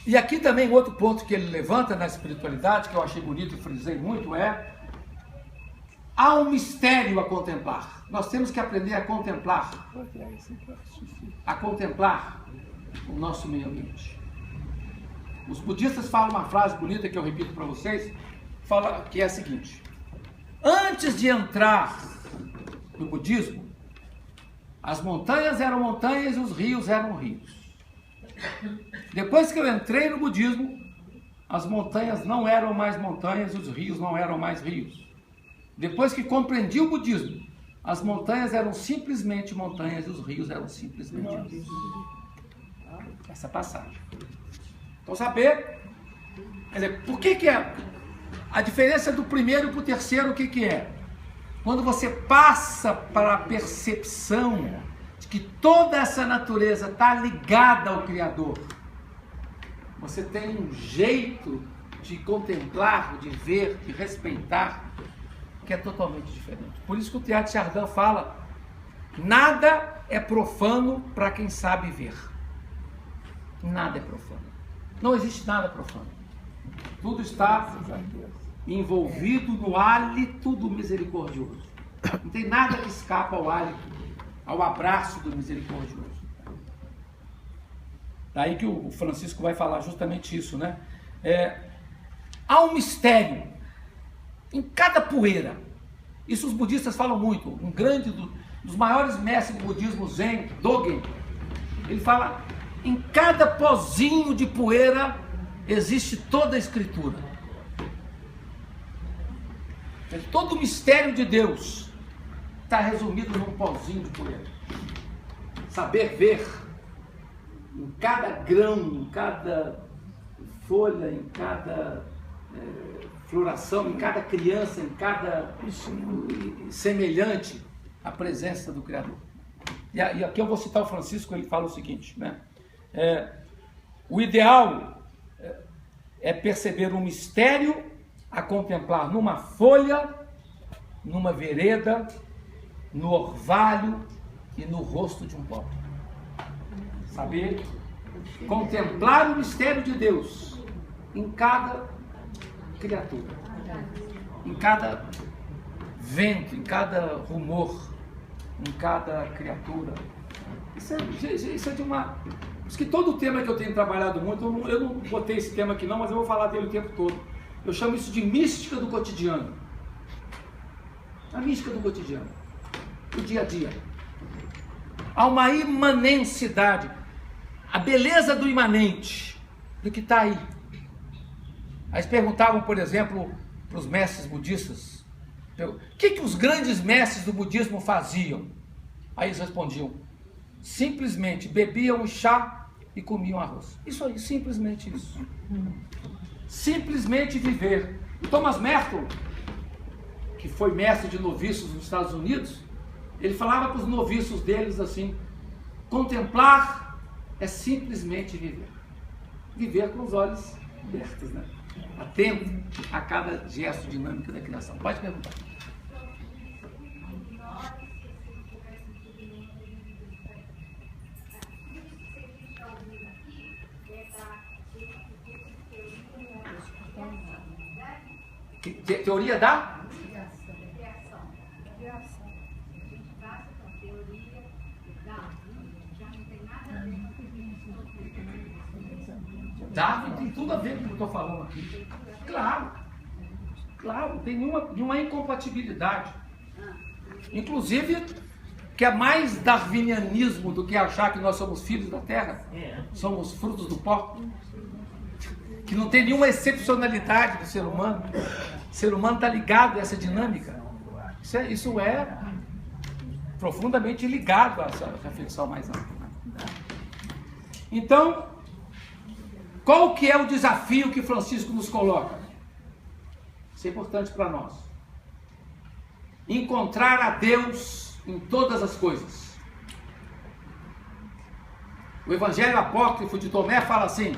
E aqui também outro ponto que ele levanta na espiritualidade, que eu achei bonito e frisei muito, há um mistério a contemplar. Nós temos que aprender a contemplar o nosso meio ambiente. Os budistas falam uma frase bonita que eu repito para vocês, fala que é a seguinte: antes de entrar no budismo, as montanhas eram montanhas e os rios eram rios. Depois que eu entrei no budismo, as montanhas não eram mais montanhas e os rios não eram mais rios. Depois que compreendi o budismo, as montanhas eram simplesmente montanhas e os rios eram simplesmente rios. Essa passagem. Então saber, quer dizer, por que é a diferença do primeiro para o terceiro, o que é? Quando você passa para a percepção de que toda essa natureza está ligada ao Criador, você tem um jeito de contemplar, de ver, de respeitar, que é totalmente diferente. Por isso que o Teilhard de Chardin fala: nada é profano para quem sabe ver. Nada é profano. Não existe nada profano. Tudo está envolvido no hálito do misericordioso. Não tem nada que escapa ao hálito, ao abraço do misericordioso. Daí que o Francisco vai falar justamente isso, né? Há um mistério em cada poeira. Isso os budistas falam muito. Um dos maiores mestres do budismo Zen, Dogen, ele fala: em cada pozinho de poeira existe toda a escritura. Todo o mistério de Deus está resumido num pozinho de poeira. Saber ver em cada grão, em cada folha, em cada floração, em cada criança, em cada semelhante, a presença do Criador. E aqui eu vou citar o Francisco, ele fala o seguinte, né? O ideal é perceber um mistério a contemplar numa folha, numa vereda, no orvalho e no rosto de um pobre. Saber contemplar o mistério de Deus em cada criatura, em cada vento, em cada rumor, em cada criatura. Isso é de uma... Por isso que todo o tema que eu tenho trabalhado muito, eu não botei esse tema aqui não, mas eu vou falar dele o tempo todo. Eu chamo isso de mística do cotidiano. A mística do cotidiano, do dia a dia. Há uma imanencidade, a beleza do imanente, do que está aí. Aí eles perguntavam, por exemplo, para os mestres budistas, o que os grandes mestres do budismo faziam? Aí eles respondiam: simplesmente bebiam chá e comiam arroz. Isso aí, simplesmente isso. Simplesmente viver. E Thomas Merton, que foi mestre de noviços nos Estados Unidos, ele falava para os noviços deles assim: contemplar é simplesmente viver. Viver com os olhos abertos, né? Atento a cada gesto dinâmico da criação. Pode perguntar. Teoria da? Darwin tem tudo a ver com o que eu estou falando aqui. Claro, tem nenhuma incompatibilidade. Inclusive, que é mais darwinianismo do que achar que nós somos filhos da terra, somos frutos do pó, que não tem nenhuma excepcionalidade do ser humano. O ser humano está ligado a essa dinâmica. Isso é profundamente ligado a essa reflexão mais ampla. Então, qual que é o desafio que Francisco nos coloca? Isso é importante para nós. Encontrar a Deus em todas as coisas. O Evangelho Apócrifo de Tomé fala assim: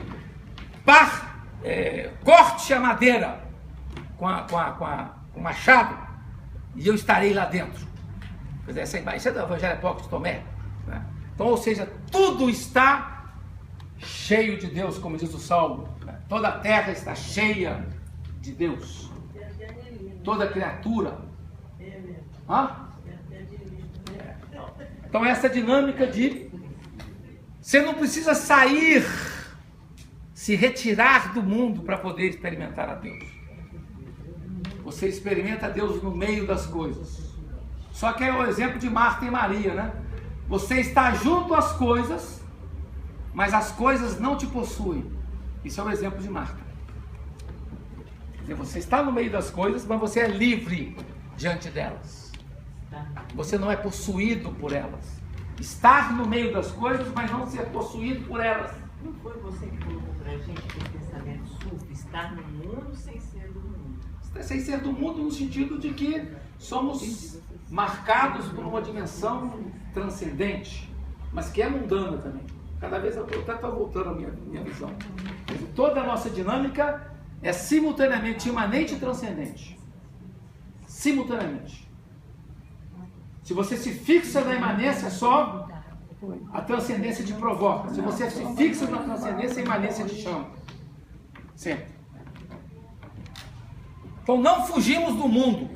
corte a madeira com o machado e eu estarei lá dentro. Quer dizer, isso é do Evangelho Apócrifo de Tomé, né? Então, ou seja, tudo está cheio de Deus, como diz o Salmo. Toda a terra está cheia de Deus. Toda criatura. Então essa dinâmica de você não precisa sair, se retirar do mundo para poder experimentar a Deus. Você experimenta Deus no meio das coisas. Só que é o exemplo de Marta e Maria, né? Você está junto às coisas, mas as coisas não te possuem. Isso é o exemplo de Marta. Quer dizer, você está no meio das coisas, mas você é livre diante delas. Você não é possuído por elas. Estar no meio das coisas, mas não ser possuído por elas. Não foi você que colocou pra gente o pensamento sul, estar no mundo sem ser do mundo? Sem ser do mundo no sentido de que somos marcados por uma dimensão transcendente, mas que é mundana também. Cada vez eu estou voltando a minha visão. Toda a nossa dinâmica é simultaneamente imanente e transcendente. Simultaneamente. Se você se fixa na imanência, só a transcendência te provoca. Se você se fixa na transcendência, a imanência te chama. Sempre. Então não fugimos do mundo.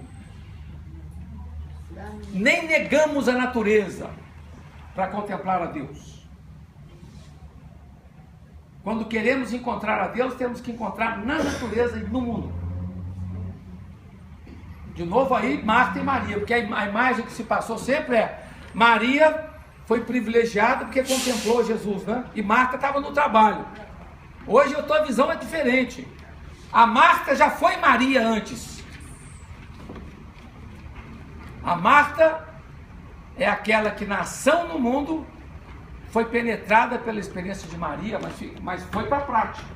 Nem negamos a natureza para contemplar a Deus. Quando queremos encontrar a Deus, temos que encontrar na natureza e no mundo. De novo aí, Marta e Maria, porque a imagem que se passou sempre é Maria foi privilegiada porque contemplou Jesus, né? E Marta estava no trabalho. Hoje a tua visão é diferente. A Marta já foi Maria antes. A Marta é aquela que na ação no mundo foi penetrada pela experiência de Maria, mas foi para a prática.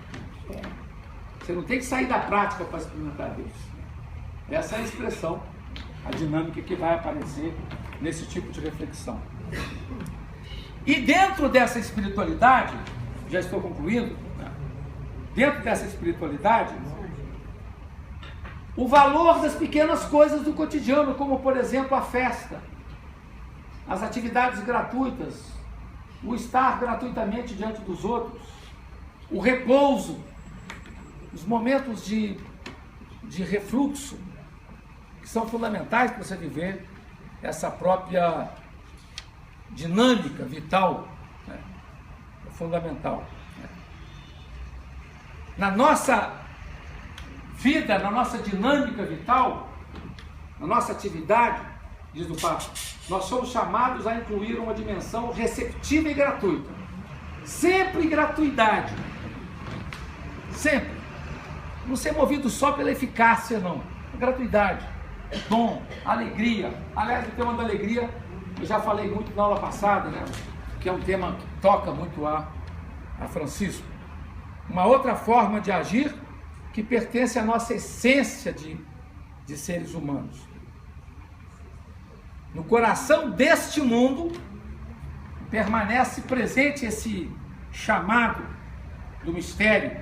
Você não tem que sair da prática para experimentar Deus. Essa é a expressão, a dinâmica que vai aparecer nesse tipo de reflexão. E dentro dessa espiritualidade, já estou concluindo, dentro dessa espiritualidade, o valor das pequenas coisas do cotidiano, como por exemplo a festa, as atividades gratuitas, o estar gratuitamente diante dos outros, o repouso, os momentos de refluxo, que são fundamentais para você viver essa própria dinâmica vital, né? É fundamental. Né? Na nossa vida, na nossa dinâmica vital, na nossa atividade, diz o Papa, nós somos chamados a incluir uma dimensão receptiva e gratuita. Sempre gratuidade. Sempre. Não ser movido só pela eficácia, não. Gratuidade, dom, alegria. Aliás, o tema da alegria, eu já falei muito na aula passada, né? Que é um tema que toca muito a Francisco. Uma outra forma de agir que pertence à nossa essência de seres humanos. No coração deste mundo permanece presente esse chamado do mistério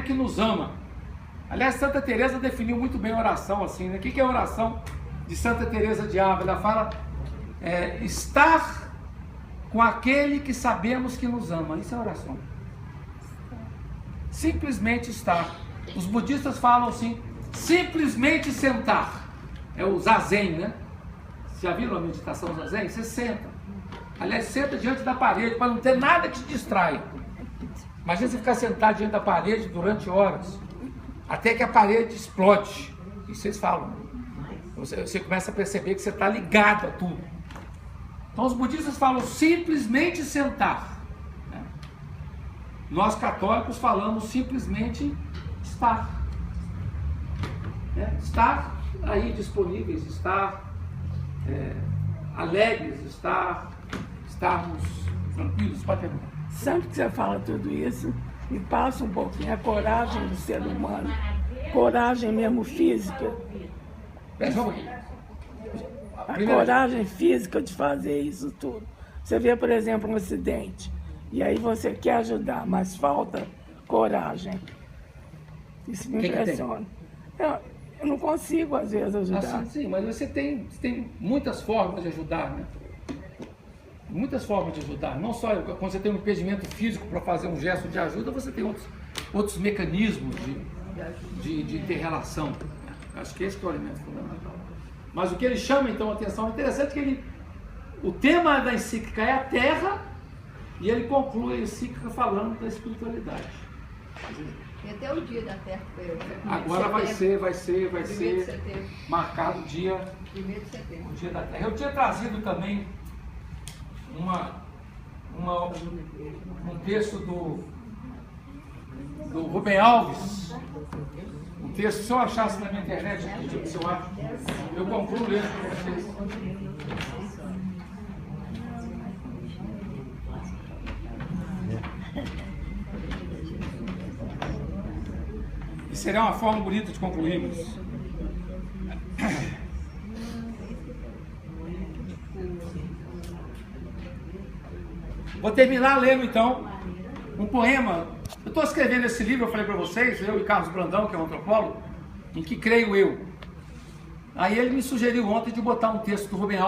que nos ama. Aliás, Santa Teresa definiu muito bem a oração assim, né? O que é a oração de Santa Teresa de Ávila? Ela fala estar com aquele que sabemos que nos ama. Isso é oração. Simplesmente estar. Os budistas falam assim, simplesmente sentar. É o zazen, né? Vocês já viram a meditação zazen? Você senta. Aliás, senta diante da parede para não ter nada que te distraia. Imagina você ficar sentado diante da parede durante horas, até que a parede explode. E vocês falam. Você começa a perceber que você está ligado a tudo. Então os budistas falam simplesmente sentar. Né? Nós católicos falamos simplesmente estar. Né? Estar aí disponíveis, estar alegres, estarmos tranquilos. Pode perguntar. Sempre que você fala tudo isso, me passa um pouquinho a coragem do ser humano, coragem mesmo física, a coragem física de fazer isso tudo. Você vê, por exemplo, um acidente, e aí você quer ajudar, mas falta coragem. Isso me impressiona. Eu não consigo, às vezes, ajudar. Sim, mas você tem muitas formas de ajudar, né? Muitas formas de ajudar, não só quando você tem um impedimento físico para fazer um gesto de ajuda, você tem outros mecanismos de ter relação. Acho que esse é o elemento fundamental. Mas o que ele chama então a atenção é interessante que o tema da encíclica é a Terra e ele conclui a encíclica falando da espiritualidade. E até o dia da Terra foi Agora vai ser marcado o dia 1º de setembro. o dia da Terra. Eu tinha trazido também um texto do Rubem Alves, um texto, se eu achasse na minha internet, se eu acho, eu concluo lendo para vocês. E será uma forma bonita de concluirmos. Vou terminar lendo então um poema. Eu estou escrevendo esse livro, eu falei para vocês, eu e Carlos Brandão, que é um antropólogo, em que creio eu. Aí ele me sugeriu ontem de botar um texto do Rubem Alves